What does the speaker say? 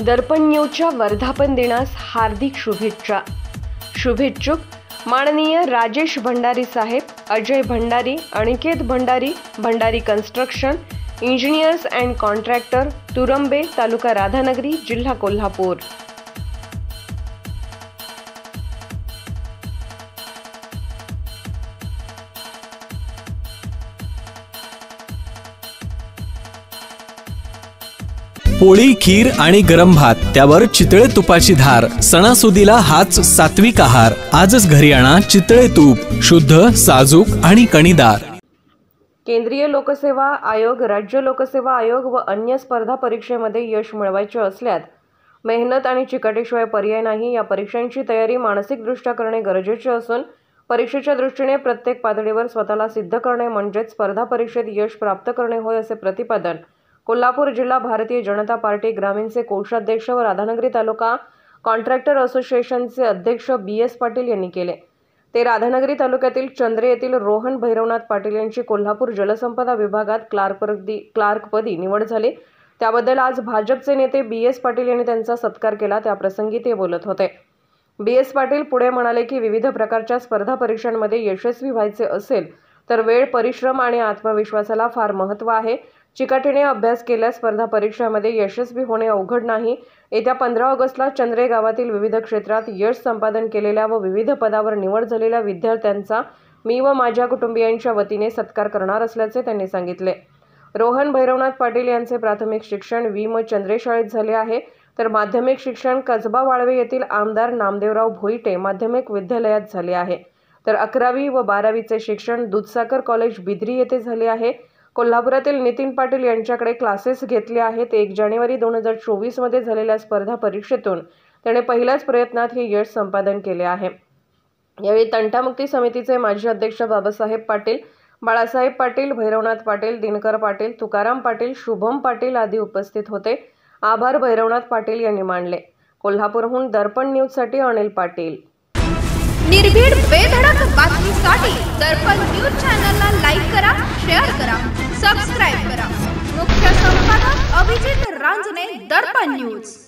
दर्पण न्यूजच्या वर्धापन दिनास हार्दिक शुभेच्छा। शुभेच्छुक माननीय राजेश भंडारी साहेब, Ajay Bhandari, Aniket Bhandari, Bhandari construction engineers and contractor, Turambe, तालुका राधानगरी, जिल्हा कोल्हापूर। पोळी, खीर आणि गरम भात, त्यावर चितळे तुपाची धार। सणासुदीला हाच सात्विक आहार। आजच घरी आणा चितळे तूप, शुद्ध, साजूक आणि कणीदार। केंद्रीय लोकसेवा आयोग, राज्य लोकसेवा आयोग व अन्य स्पर्धा परीक्षेमध्ये यश मिळवायचे असल्यास मेहनत आणि चिकाटीशिवाय पर्याय नाही। या परीक्षांची तयारी मानसिकदृष्ट्या करणे गरजेचे असून परीक्षेच्या दृष्टीने प्रत्येक पातळीवर स्वतःला सिद्ध करणे म्हणजेच स्पर्धा परीक्षेत यश प्राप्त करणे होय, असे प्रतिपादन कोल्हापूर जिल्हा भारतीय जनता पार्टी ग्रामीणचे कोषाध्यक्ष व राधानगरी तालुका कॉन्ट्रॅक्टर असोसिएशनचे अध्यक्ष BS पाटील यांनी केले। ते राधानगरी तालुक्यातील चंद्रे येथील रोहन भैरवनाथ पाटील यांची कोल्हापूर जलसंपदा विभागात क्लार्कपदी निवड झाली। त्याबद्दल आज भाजपचे नेते BS पाटील यांनी त्यांचा सत्कार केला। त्याप्रसंगी ते बोलत होते। BS पाटील पुढे म्हणाले की विविध प्रकारच्या स्पर्धा परीक्षांमध्ये यशस्वी व्हायचे असेल तर वेळ, परिश्रम आणि आत्मविश्वासाला फार महत्त्व आहे। चिकाटीने अभ्यास केल्यास स्पर्धा परीक्षांमध्ये यशस्वी होणे अवघड नाही। येत्या 15 ऑगस्टला चंद्रे गावातील विविध क्षेत्रात यश संपादन केलेल्या व विविध पदावर निवड झालेल्या विद्यार्थ्यांचा मी व माझ्या कुटुंबियांच्या वतीने सत्कार करणार असल्याचे त्यांनी सांगितले। रोहन भैरवनाथ पाटील यांचे प्राथमिक शिक्षण WM चंद्रे शाळेत झाले आहे, तर माध्यमिक शिक्षण कसबा वाळवे येथील आमदार नामदेवराव भोईटे माध्यमिक विद्यालयात झाले आहे, तर 11वी व 12वीचे शिक्षण दूधसागर कॉलेज बिद्री येथे झाले आहे। कोल्हापुरातील नितीन पाटील यांच्याकडे क्लासेस घेतले आहेत। 1 जानेवारी 2024 मध्ये झालेल्या स्पर्धा परीक्षेतून त्याने पहिल्याच प्रयत्नात हे यश संपादन केले आहे। यावेळी तंटामुक्ती समितीचे माजी अध्यक्ष बाबासाहेब पाटील, बाळासाहेब पाटील, भैरवनाथ पाटील, दिनकर पाटील, तुकाराम पाटील, शुभम पाटील आदी उपस्थित होते। आभार भैरवनाथ पाटील यांनी मानले। कोल्हापूरहून दर्पण न्यूजसाठी अनिल पाटील। निर्भीड बेधडक बातमीसाठी दर्पण न्यूज चॅनलला लाईक करा, शेअर करा, सबस्क्राइब करा। मुख्य संपादक अभिजित रांजणे, दर्पण न्यूज।